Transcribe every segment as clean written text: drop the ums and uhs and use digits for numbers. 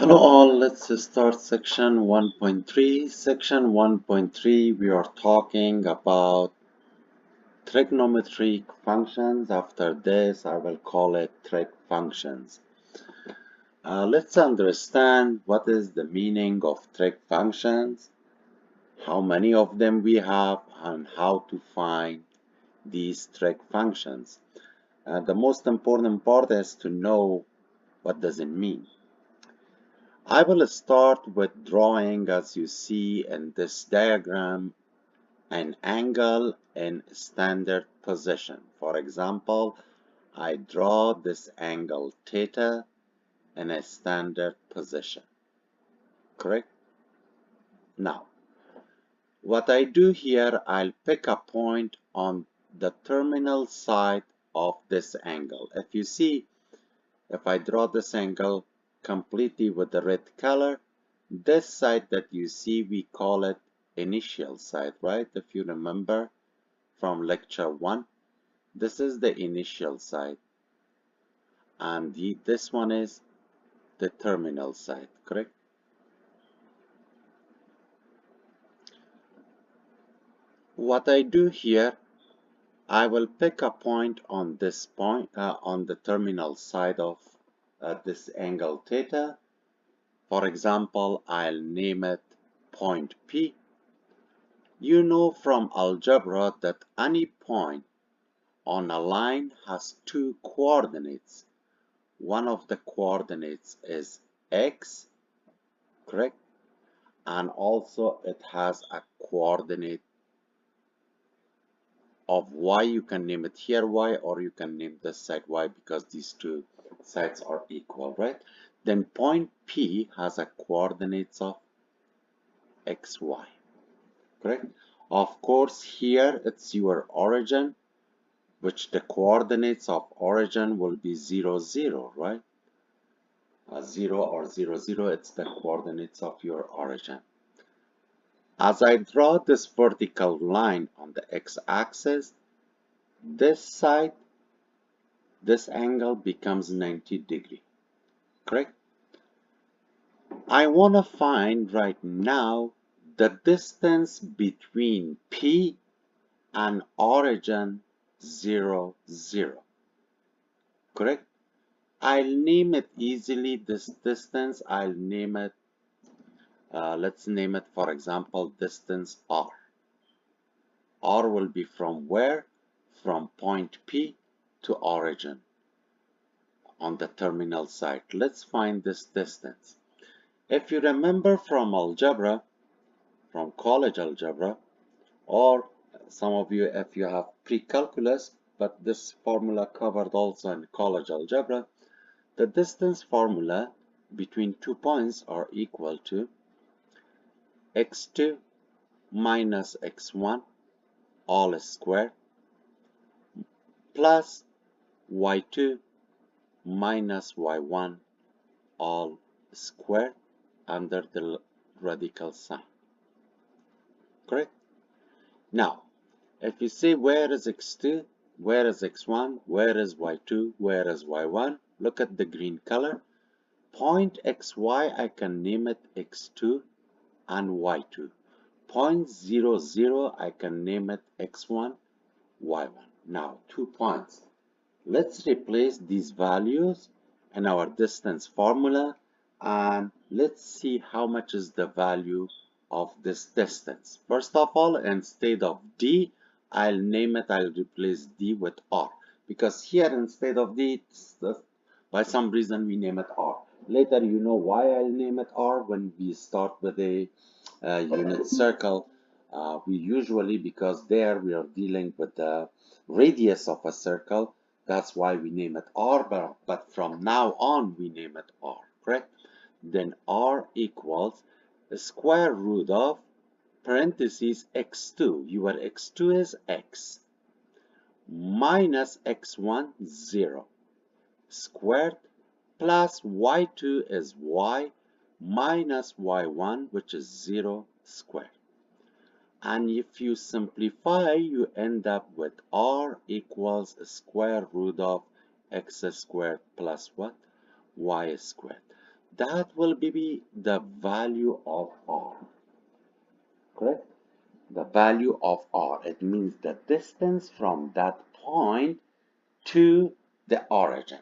Hello all, let's start section 1.3. Section 1.3, we are talking about trigonometric functions. After this, I will call it trig functions. Let's understand what is the meaning of trig functions, how many of them we have, and how to find these trig functions. The most important part is to know what does it mean. I will start with drawing, as you see in this diagram, an angle in standard position. For example, I draw this angle theta in a standard position, correct? Now, what I do here, I'll pick a point on the terminal side of this angle. If you see, if I draw this angle completely with the red color, this side that you see, we call it initial side, right? If you remember from lecture 1, this is the initial side, and this one is the terminal side, correct? What I do here, I will pick a point on this point, on the terminal side of this angle theta. For example, I'll name it point P. You know from algebra that any point on a line has two coordinates. One of the coordinates is x, correct? And also it has a coordinate of y. You can name it here y, or you can name this side y, because these two sides are equal, right? Then point P has a coordinates of xy, correct? Of course, here it's your origin, which the coordinates of origin will be 0, 0, right? 0 or 0, 0, it's the coordinates of your origin. As I draw this vertical line on the x-axis, this side, this angle becomes 90 degree, correct? I want to find right now the distance between P and origin 0, 0, correct? I'll name it easily, this distance, I'll name it, let's name it, for example, distance R. R will be from where? From point P to origin on the terminal side. Let's find this distance. If you remember from algebra, from college algebra, or some of you if you have pre-calculus, but this formula covered also in college algebra, the distance formula between 2 points are equal to x2 minus x1 all squared plus y2 minus y1 all squared under the radical sign, correct? Now, if you say where is x2, where is x1, where is y2, where is y1, look at the green color. Point xy, I can name it x2 and y2. Point 0, 0, I can name it x1, y1. Now, 2 points. Let's replace these values in our distance formula, and let's see how much is the value of this distance. First of all, instead of d, I'll replace d with r, because here instead of d, by some reason we name it r. Later you know why I'll name it r when we start with a unit circle. We usually, because there we are dealing with the radius of a circle, that's why we name it r, but from now on we name it r, correct? Then r equals the square root of parentheses x2, your x2 is x, minus x1, 0, squared, plus y2 is y, minus y1, which is 0, squared. And if you simplify, you end up with r equals square root of x squared plus what? Y squared. that will be the value of r, correct? The value of r, it means the distance from that point to the origin.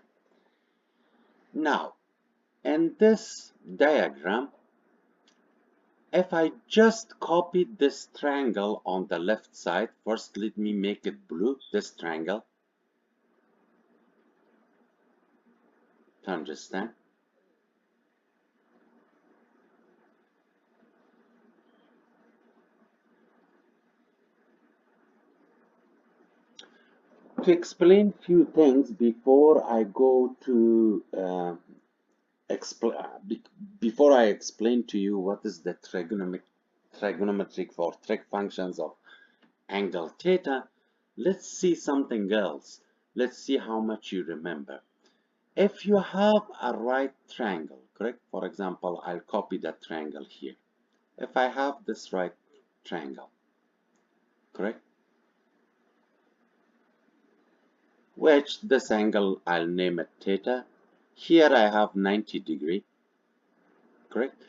Now, in this diagram, if I just copy this triangle on the left side, first let me make it blue, this triangle, to understand. To explain few things before I go to before I explain to you what is the trigonometric or trig functions of angle theta, let's see something else. Let's see how much you remember. If you have a right triangle, correct? For example, I'll copy that triangle here. If I have this right triangle, correct? Which this angle, I'll name it theta. Here I have 90 degree, correct?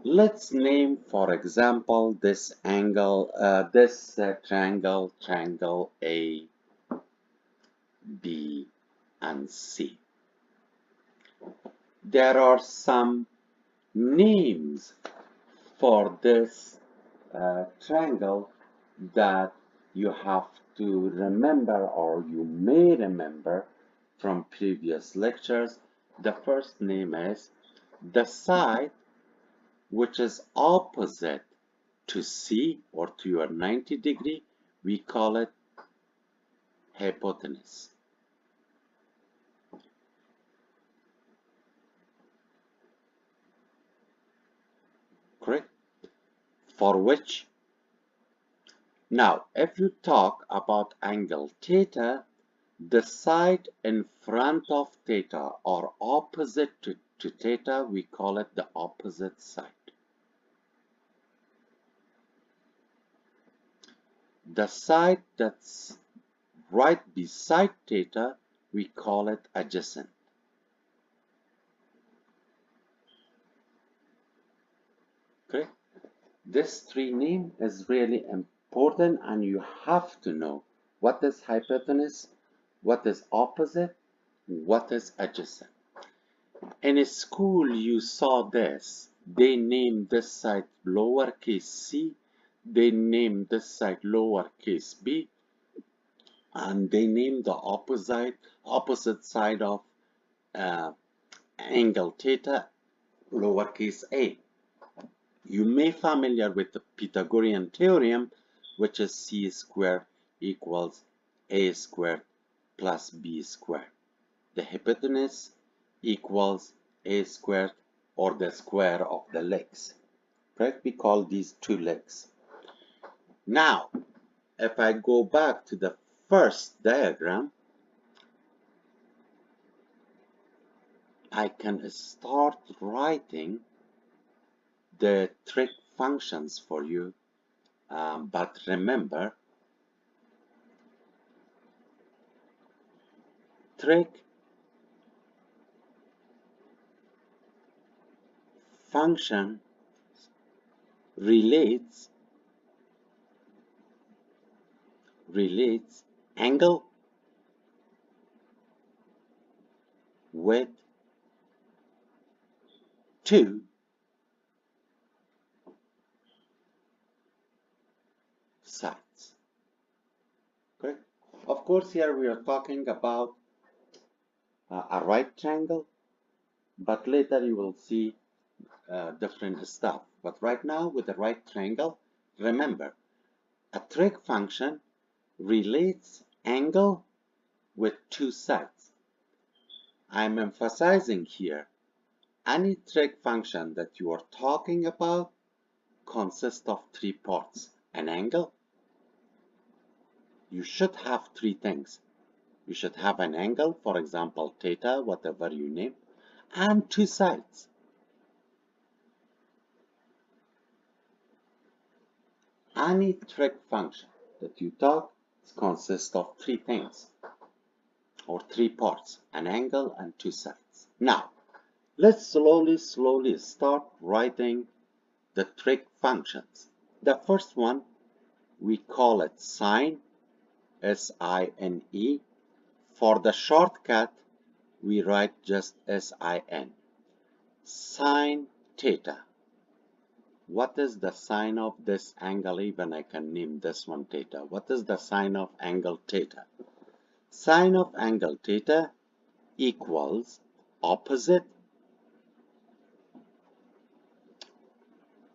Let's name, for example, this angle, triangle, triangle A, B, and C. There are some names for this triangle that you have to remember, or you may remember from previous lectures. The first name is the side which is opposite to C or to your 90 degree, we call it hypotenuse. Correct? For which, now if you talk about angle theta, the side in front of theta or opposite to theta, we call it the opposite side. The side that's right beside theta, we call it adjacent. Okay? This three name is really important, and you have to know what is hypotenuse, what is opposite, what is adjacent. In school, you saw this. They named this side lowercase c, they named this side lowercase b, and they named the opposite side of angle theta lowercase a. You may be familiar with the Pythagorean theorem, which is c squared equals a squared plus b squared. The hypotenuse equals a squared, or the square of the legs. Correct? We call these two legs. Now, if I go back to the first diagram, I can start writing the trig functions for you, but remember, trig function relates angle with two sides. Correct? Of course, here we are talking about a right triangle, but later you will see different stuff. But right now, with the right triangle, remember, a trig function relates angle with two sides. I'm emphasizing here, any trig function that you are talking about consists of three parts. An angle, you should have three things. You should have an angle, for example, theta, whatever you name, and two sides. Any trig function that you talk consists of three things, or three parts, an angle and two sides. Now, Let's slowly start writing the trig functions. The first one, we call it sine, S-I-N-E. For the shortcut, we write just S-I-N. Sine theta. What is the sine of this angle? Even I can name this one theta. What is the sine of angle theta? Sine of angle theta equals opposite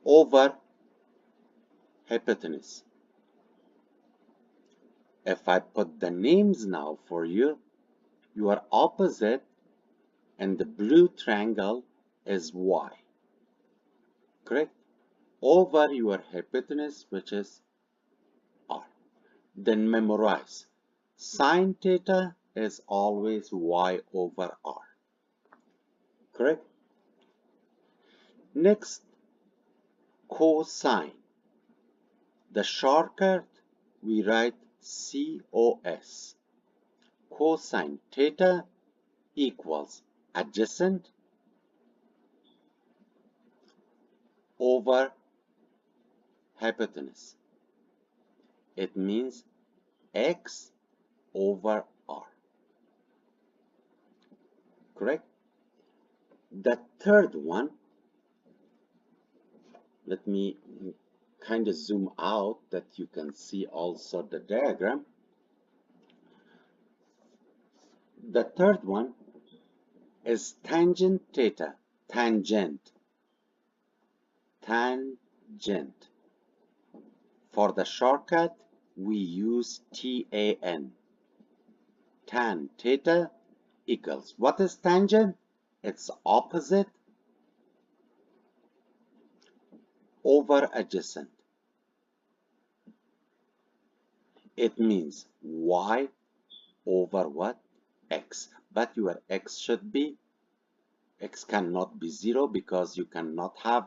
over hypotenuse. If I put the names now for you, your opposite and the blue triangle is y, correct? Over your hypotenuse, which is r. Then memorize. Sine theta is always y over r, correct? Next, cosine. The shortcut, we write COS. Cosine theta equals adjacent over hypotenuse. It means x over r, correct? The third one, let me kind of zoom out that you can see also the diagram. The third one is tangent theta. Tangent. For the shortcut, we use TAN. Tan theta equals, what is tangent? It's opposite over adjacent. It means y over what? X. But your x should be, x cannot be 0 because you cannot have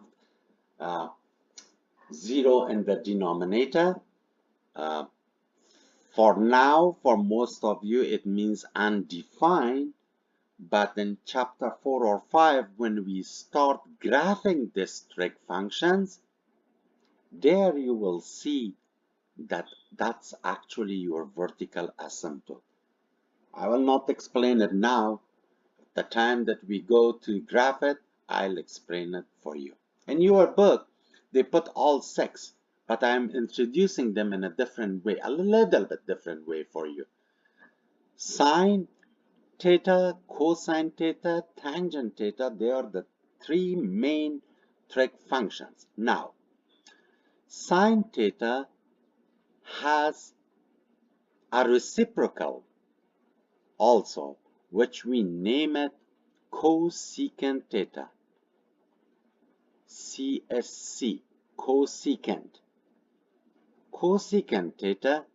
0 in the denominator. For now, for most of you, it means undefined. But in chapter 4 or 5, when we start graphing these trig functions, there you will see that that's actually your vertical asymptote. I will not explain it now. The time that we go to graph it, I'll explain it for you. In your book, they put all 6, but I'm introducing them in a different way, a little bit different way for you. Sine theta, cosine theta, tangent theta, they are the 3 main trig functions. Now, sine theta has a reciprocal also, which we name it cosecant theta. CSC, cosecant. Cosecant theta,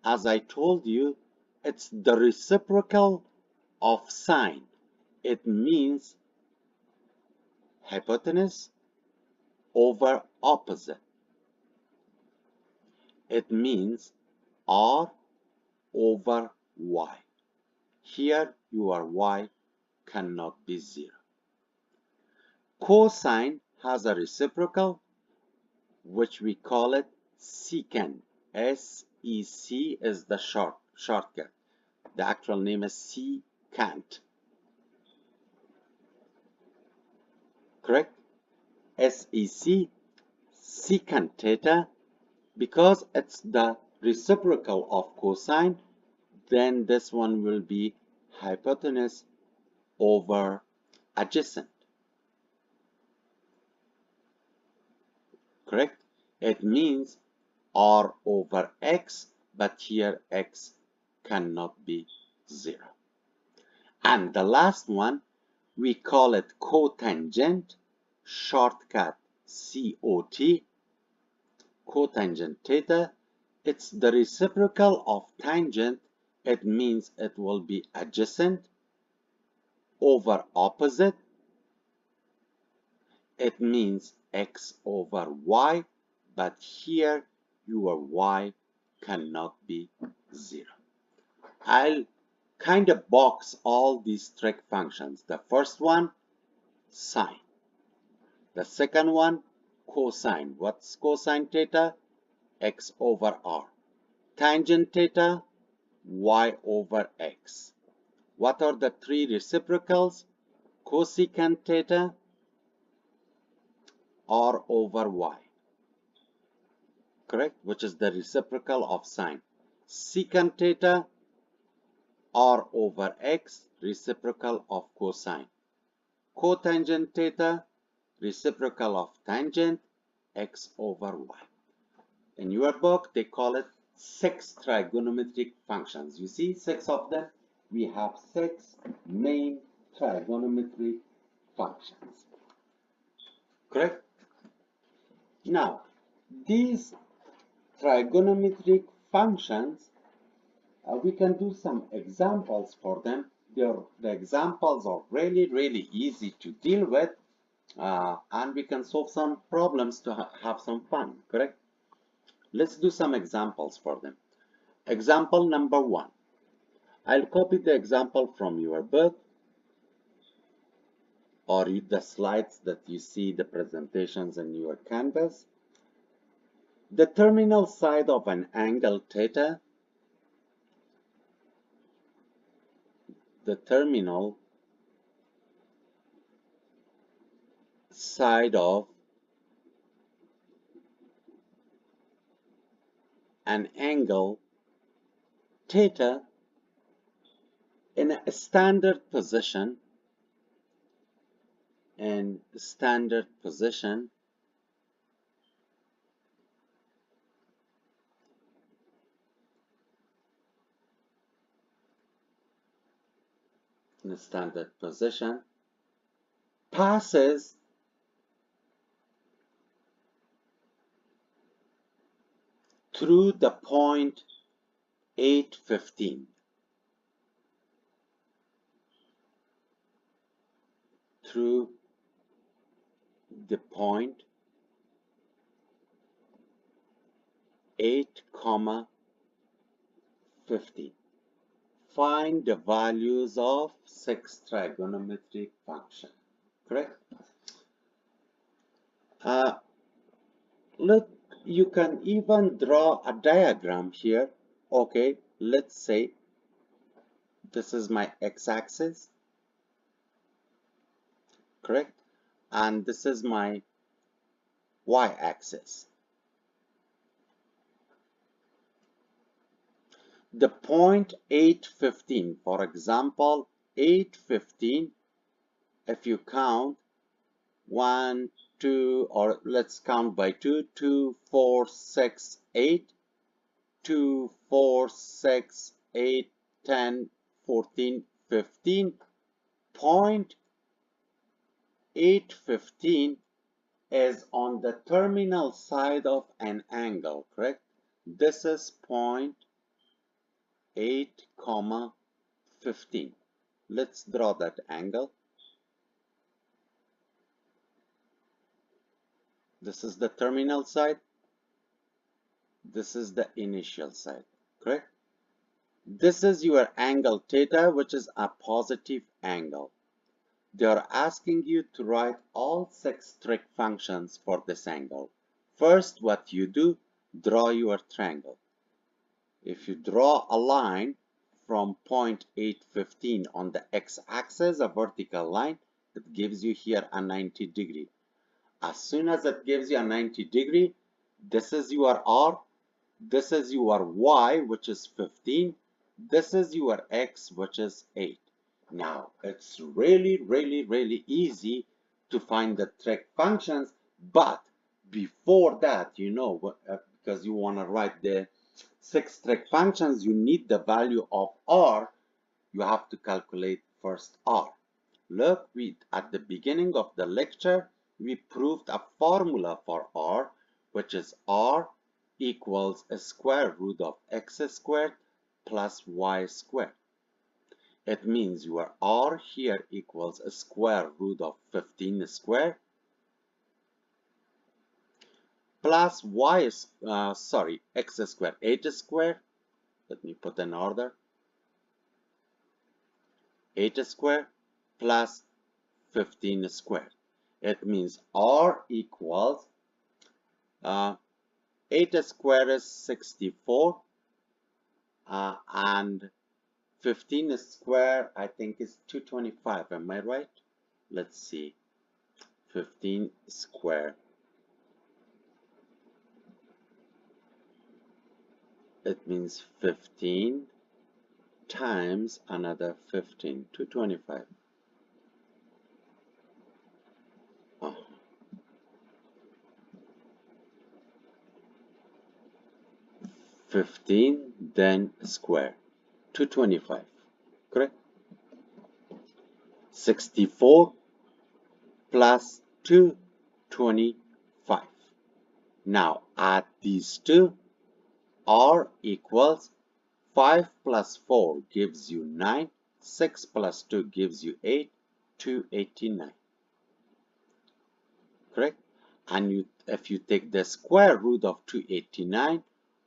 as I told you, it's the reciprocal of sine. It means hypotenuse over opposite. It means r over y. Here your y cannot be 0. Cosine has a reciprocal, which we call it secant. SEC is the shortcut. The actual name is secant. Correct? SEC, secant theta, because it's the reciprocal of cosine, then this one will be hypotenuse over adjacent. Correct? It means r over x, but here x cannot be 0. And the last one, we call it cotangent, shortcut COT, cotangent theta. It's the reciprocal of tangent. It means it will be adjacent over opposite. It means x over y, but here your y cannot be 0. I'll kind of box all these trig functions. The first one, sine. The second one, cosine. What's cosine theta? X over r. Tangent theta, y over x. What are the three reciprocals? Cosecant theta, r over y. Correct? Which is the reciprocal of sine. Secant theta, r over x, reciprocal of cosine. Cotangent theta, reciprocal of tangent, x over y. In your book, they call it 6 trigonometric functions. You see 6 of them? We have 6 main trigonometric functions. Correct? Now, these trigonometric functions, we can do some examples for them. The examples are really easy to deal with, and we can solve some problems to have some fun. Correct? Let's do some examples for them. Example number 1. I'll copy the example from your book or the slides that you see the presentations in your canvas. The terminal side of an angle theta, the terminal side of an angle theta in a standard position, passes through the point 815. Through the point 8, 15. Find the values of 6 trigonometric functions. Correct? Look, you can even draw a diagram here. Okay, let's say this is my x-axis. Correct? And this is my y-axis. The point 815, for example, 815, if you count 1, 2, or let's count by 2, 2, 4, 6, 8, 2, 4, 6, 8, 10, 14, 15. Point 815 is on the terminal side of an angle, correct? This is point 8, 15. Let's draw that angle. This is the terminal side. This is the initial side, correct? This is your angle theta, which is a positive angle. They are asking you to write all 6 trig functions for this angle. First, what you do, draw your triangle. If you draw a line from point 815 on the x-axis, a vertical line, it gives you here a 90 degree. As soon as it gives you a 90 degree, this is your r, this is your y, which is 15, this is your x, which is 8. Now, it's really easy to find the trig functions, but before that, you know, because you want to write the 6 trig functions, you need the value of r. You have to calculate first r. Look, at the beginning of the lecture, we proved a formula for r, which is r equals a square root of x squared plus y squared. It means your r here equals a square root of 15 squared plus x squared, 8 squared. Let me put in order. 8 squared plus 15 squared. It means R equals 8 squared is 64 and 15 square I think is 225. Am I right? Let's see. 15 square. It means 15 times another 15. 225. Oh. 15 then square. 225. Correct? 64 plus 225. Now add these two. R equals 5 plus 4 gives you 9. 6 plus 2 gives you 8. 289. Correct? And if you take the square root of 289,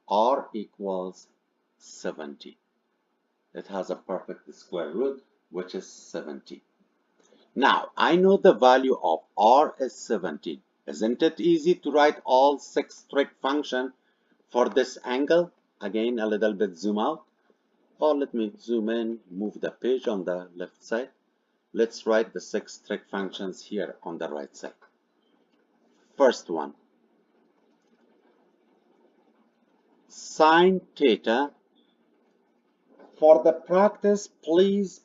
R equals 70. It has a perfect square root, which is 70. Now, I know the value of R is 17. Isn't it easy to write all 6 trig functions for this angle? Again, a little bit zoom out. Or let me zoom in, move the page on the left side. Let's write the 6 trig functions here on the right side. First one, sine theta. For the practice, please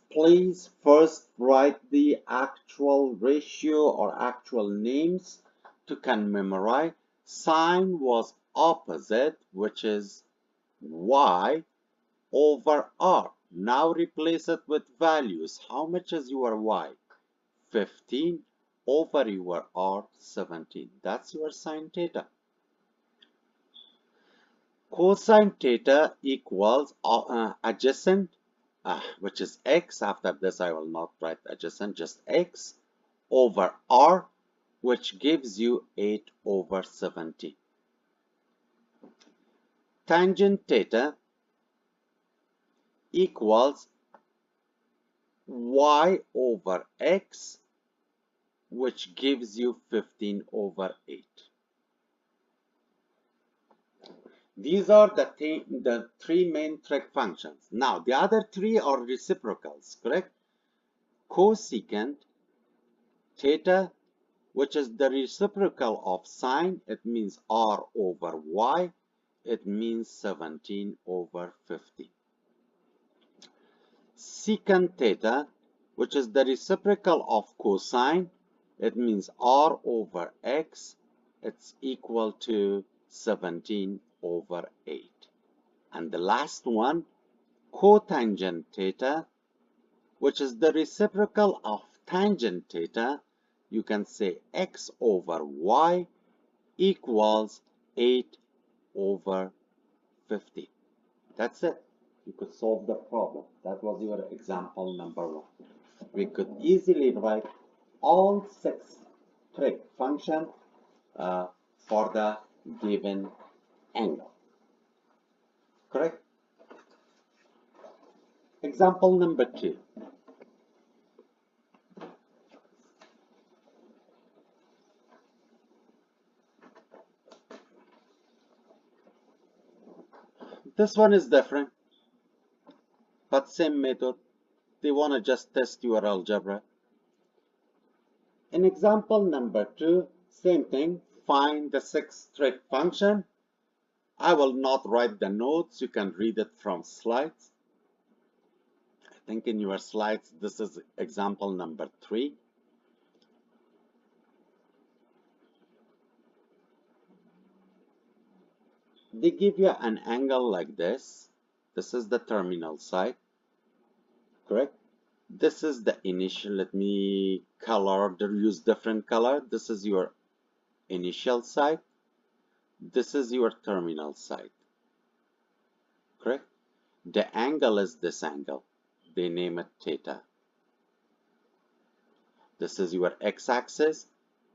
first write the actual ratio or actual names to can memorize. Sine was opposite, which is y over r. Now replace it with values. How much is your y? 15 over your r, 17. That's your sine theta. Cosine theta equals adjacent, which is x. After this, I will not write adjacent, just x over r, which gives you 8 over 70. Tangent theta equals y over x, which gives you 15 over 8. These are the three main trig functions. Now, the other three are reciprocals, correct? Cosecant theta, which is the reciprocal of sine, it means r over y, it means 17 over 50. Secant theta, which is the reciprocal of cosine, it means r over x, it's equal to 17 over 8. And the last one, cotangent theta, which is the reciprocal of tangent theta, you can say x over y equals 8 over 50. That's it. You could solve the problem. That was your example number 1. We could easily write all 6 trig functions for the given angle. Correct? Example number 2. This one is different, but same method. They want to just test your algebra. In example number 2, same thing. Find the 6 trig function. I will not write the notes. You can read it from slides. I think in your slides, this is example number 3. They give you an angle like this. This is the terminal side, correct? This is the initial. Let me use different color. This is your initial side. This is your terminal side, correct? The angle is this angle. They name it theta. This is your x-axis,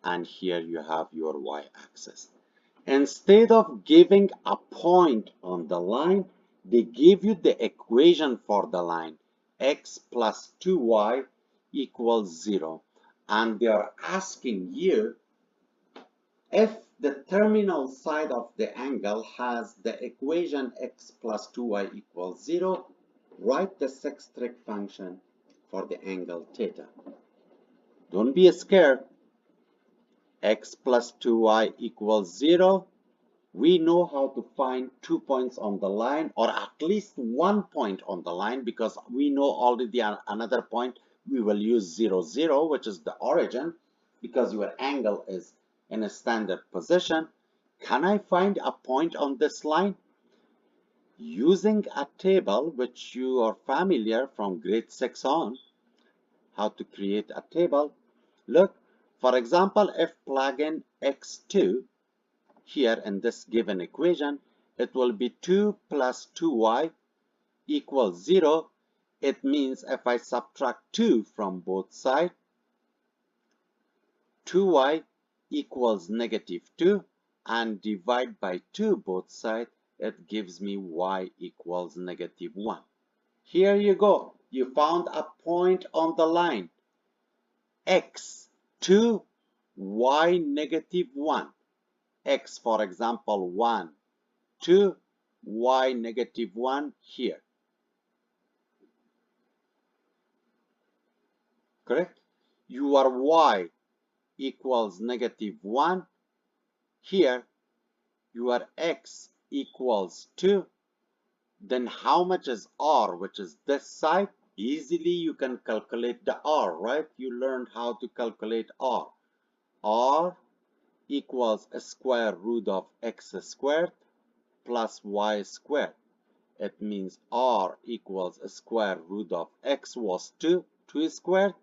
and here you have your y-axis. Instead of giving a point on the line, they give you the equation for the line. X plus 2y equals 0. and they are asking you if the terminal side of the angle has the equation x plus 2y equals 0, write the sextile function for the angle theta. Don't be scared. X plus 2y equals 0. We know how to find 2 points on the line, or at least 1 point on the line, because we know already another point. We will use 0, 0, which is the origin, because your angle is in a standard position. Can I find a point on this line? Using a table which you are familiar from grade 6 on, how to create a table. Look, for example, if plug in x2 here in this given equation, it will be 2 plus 2y equals 0. It means if I subtract 2 from both sides, 2y equals negative 2, and divide by 2 both sides, it gives me y equals negative 1. Here you go. You found a point on the line. X 2, y negative 1. X, for example, 1, 2, y negative 1 here. Correct? Your y equals negative 1 here. Your x equals 2. Then how much is r, which is this side? Easily you can calculate the r, right? You learned how to calculate r. R equals a square root of x squared plus y squared. It means r equals a square root of x was 2 squared,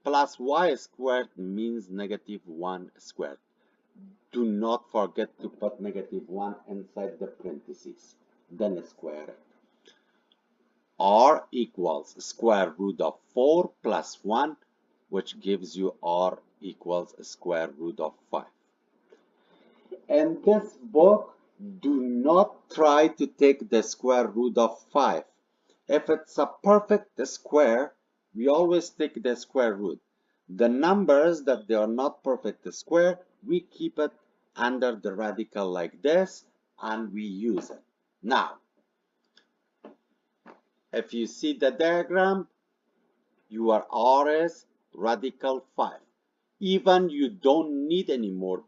plus y squared means negative 1 squared. Do not forget to put negative 1 inside the parentheses, then square it. R equals square root of 4 plus 1, which gives you r equals square root of 5. In this book, do not try to take the square root of 5. If it's a perfect square, we always take the square root. The numbers that they are not perfect square, we keep it under the radical like this, and we use it. Now, if you see the diagram, your r is radical 5. Even you don't need anymore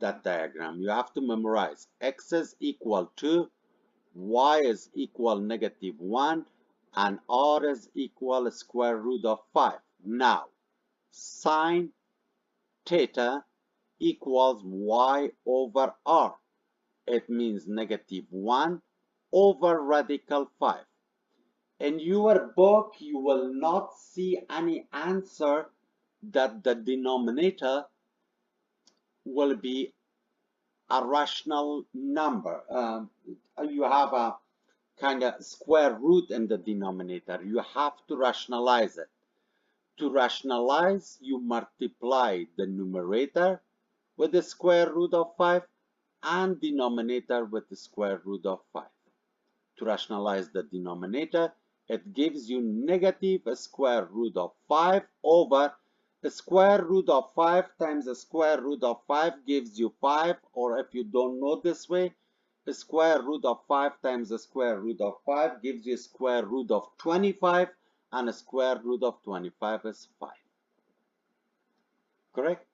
that diagram. You have to memorize. X is equal to, y is equal negative 1, and r is equal square root of 5. Now, sine theta equals y over r. It means negative 1 over radical 5. In your book, you will not see any answer that the denominator will be a rational number. You have a kind of square root in the denominator. You have to rationalize it. To rationalize, you multiply the numerator with the square root of 5 and denominator with the square root of 5. To rationalize the denominator, it gives you negative square root of 5 over the square root of 5 times the square root of 5 gives you 5, or if you don't know this way, the square root of 5 times the square root of 5 gives you square root of 25, and a square root of 25 is 5. Correct?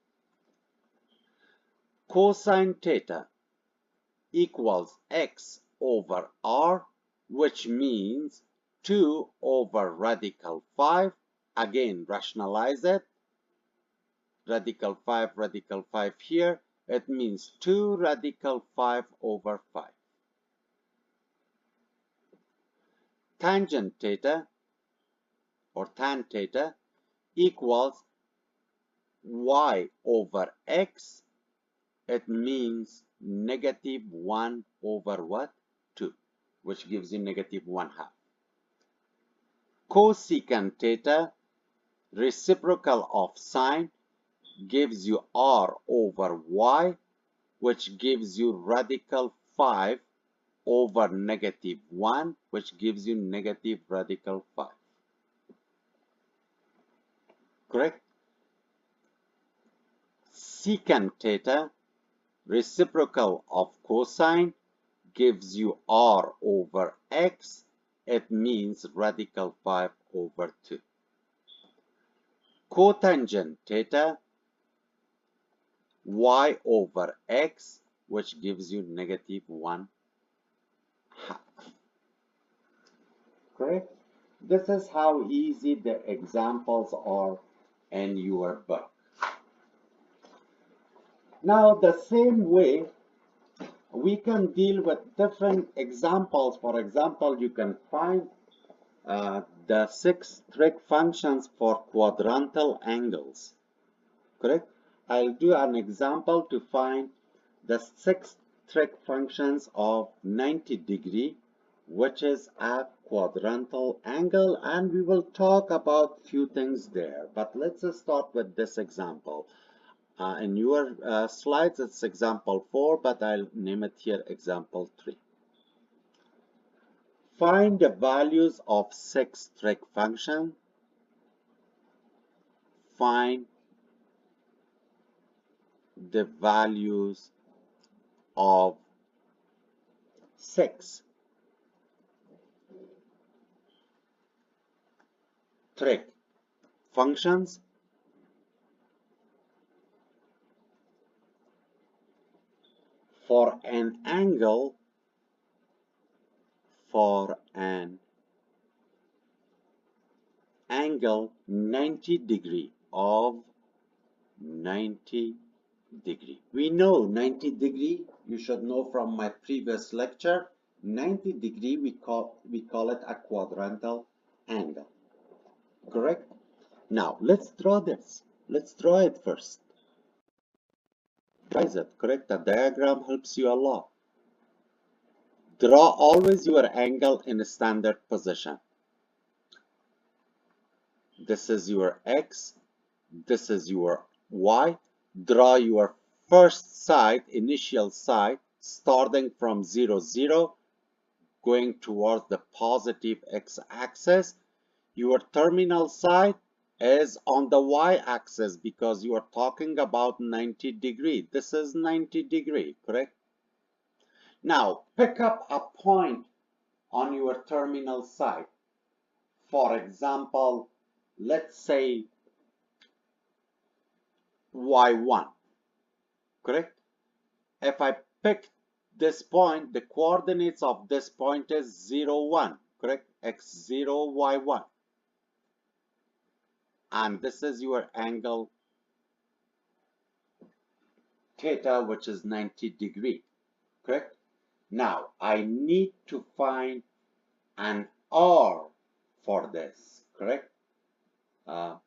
Cosine theta equals x over r, which means 2 over radical 5. Again, rationalize it. Radical 5 here. It means 2 radical 5 over 5. Tangent theta, or tan theta, equals y over x. It means negative 1 over what? 2, which gives you negative 1/2. Cosecant theta, reciprocal of sine, gives you r over y, which gives you radical 5 over negative 1, which gives you negative radical 5. Correct? secant theta, reciprocal of cosine, gives you r over x. It means radical 5 over 2. Cotangent theta, y over x, which gives you negative 1/2. Correct? This is how easy the examples are in your book. Now, the same way, we can deal with different examples. For example, you can find the 6 trig functions for quadrantal angles. Correct? I'll do an example to find the 6 trig functions of 90 degree, which is a quadrantal angle, and we will talk about few things there. But let's start with this example. In your slides, it's example 4, but I'll name it here example 3. Find the values of 6 trig function. Find the values of 6 trig functions for an angle 90 degree of 90 degree. We know 90 degree, you should know from my previous lecture, 90 degree we call it a quadrantal angle. Correct? Now let's draw this. Let's draw it first. Try it, correct? The diagram helps you a lot. Draw always your angle in a standard position. This is your x, this is your y. Draw your first side, initial side, starting from 0, 0, going towards the positive x-axis. Your terminal side is on the y-axis because you are talking about 90 degree. This is 90 degree, correct? Now, pick up a point on your terminal side. For example, let's say y1, correct? If I pick this point, the coordinates of this point is 0, 1, correct? x0, y1. And this is your angle theta, which is 90 degree, correct? Now, I need to find an r for this, correct? To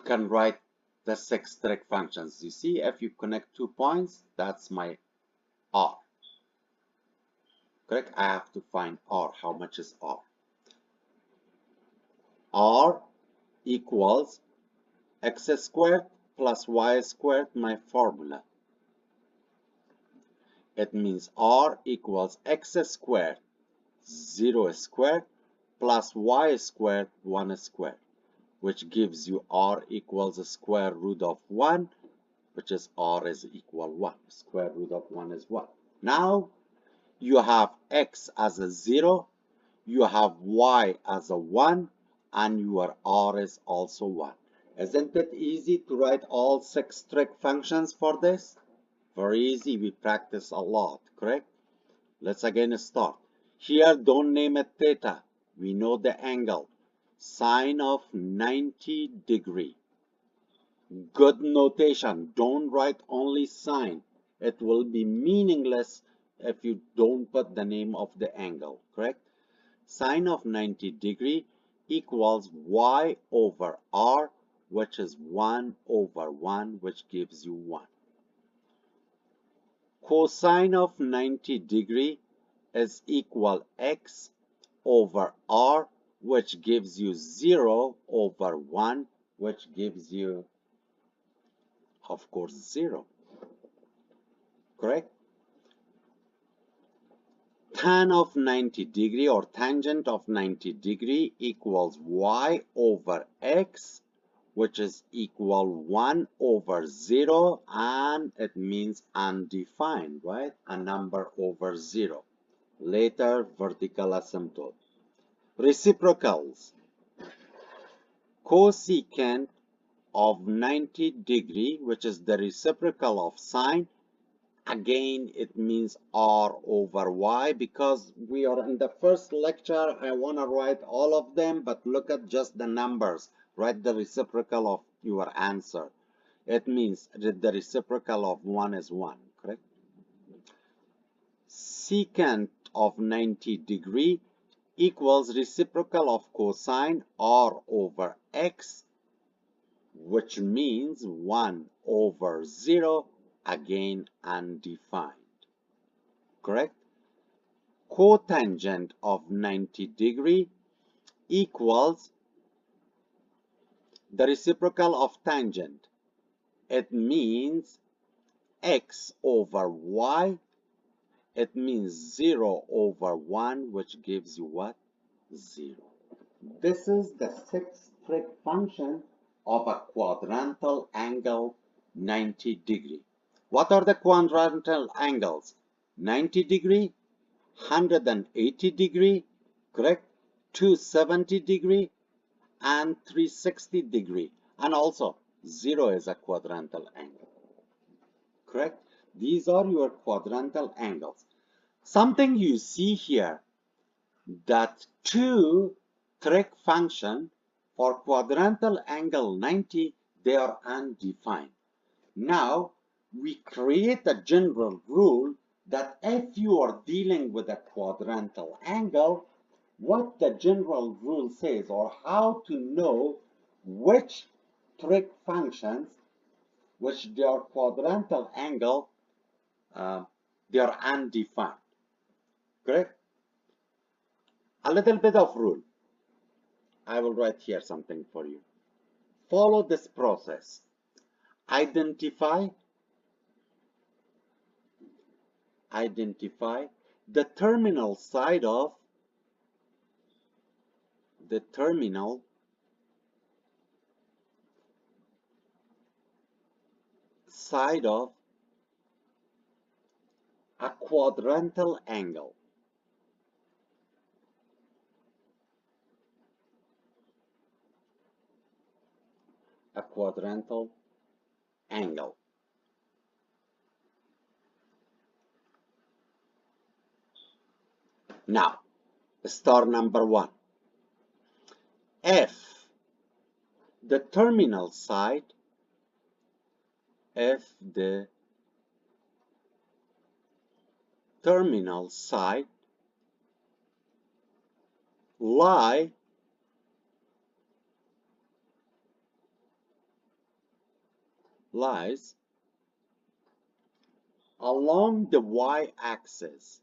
can write the 6 trig functions. You see, if you connect 2 points, that's my r. Correct? I have to find r. How much is r? R equals x squared plus y squared, my formula. It means r equals x squared, 0 squared, plus y squared, 1 squared, which gives you r equals the square root of 1, which is r is equal 1. Square root of 1 is 1. Now, you have x as a 0, you have y as a 1, and your r is also 1. Isn't it easy to write all 6 trig functions for this? Very easy, we practice a lot, correct? Let's again start. Here, don't name it theta. We know the angle. Sine of 90 degree. Good notation. Don't write only sine. It will be meaningless if you don't put the name of the angle, correct? Sine of 90 degree equals y over r, which is 1 over 1, which gives you 1. Cosine of 90 degree is equal x over r, which gives you 0 over 1, which gives you, of course, 0. Correct? Tan of 90 degree or tangent of 90 degree equals y over x, which is equal 1 over 0, and it means undefined, right? A number over 0. Later, vertical asymptote. Reciprocals. Cosecant of 90 degree, which is the reciprocal of sine. Again, it means r over y. Because we are in the first lecture, I want to write all of them, but look at just the numbers. Write the reciprocal of your answer. It means that the reciprocal of 1 is 1, correct? Secant of 90 degree equals reciprocal of cosine r over x, which means 1 over 0, again undefined, correct? Cotangent of 90 degree equals the reciprocal of tangent. It means x over y. It means 0 over 1, which gives you what? 0. This is the sixth trig function of a quadrantal angle 90 degree. What are the quadrantal angles? 90 degree, 180 degree, correct? 270 degree, and 360 degree. And also, 0 is a quadrantal angle, correct? These are your quadrantal angles. Something you see here, that two trig function for quadrantal angle 90, they are undefined. Now, we create a general rule that if you are dealing with a quadrantal angle, what the general rule says, or how to know which trig functions, which they are quadrantal angle, they are undefined, correct? A little bit of rule. I will write here something for you. Follow this process. Identify the terminal side of a quadrantal angle. A quadrantal angle. Now, star number 1. If the terminal side lies along the y-axis,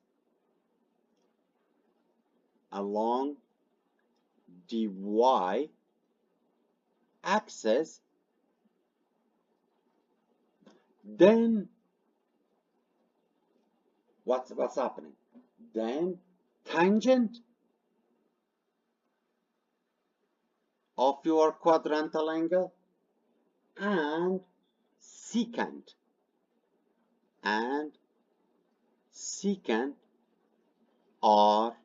then what's happening? Then tangent of your quadrantal angle and secant are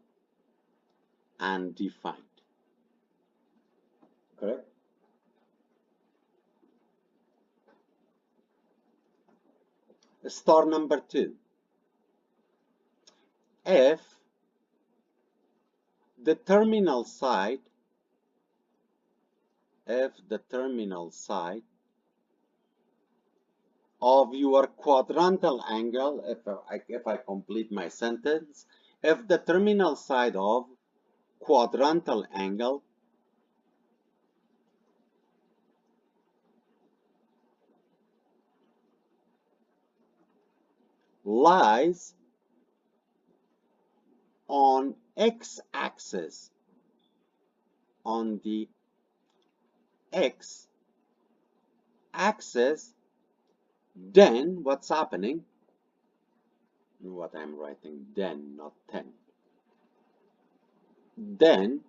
undefined, correct? Star number 2. If the terminal side of your quadrantal angle, if I complete my sentence, if the terminal side of quadrantal angle lies on x-axis, on the x-axis, then what's happening? What I'm writing, then, not 10. Then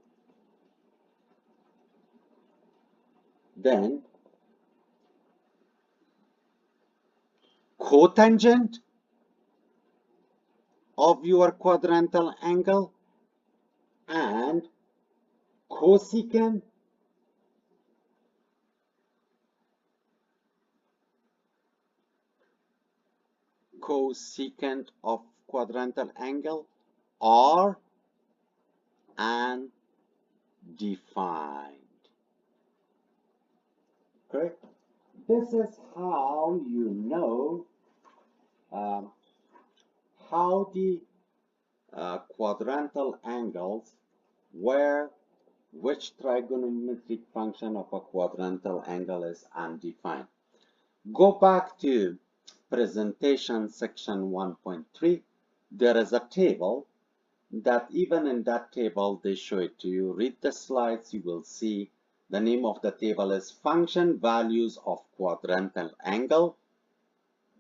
cotangent of your quadrantal angle and cosecant of quadrantal angle are undefined. Correct? This is how you know how the quadrantal angles where which trigonometric function of a quadrantal angle is undefined. Go back to presentation section 1.3. There is a table that even in that table they show it to you. Read the slides, you will see the name of the table is function values of quadrantal angle.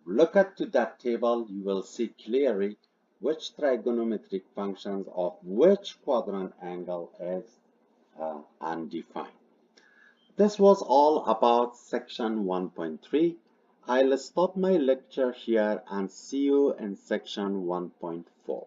Look at to that table, you will see clearly which trigonometric functions of which quadrant angle is undefined. This was all about section 1.3. I'll stop my lecture here and see you in section 1.4.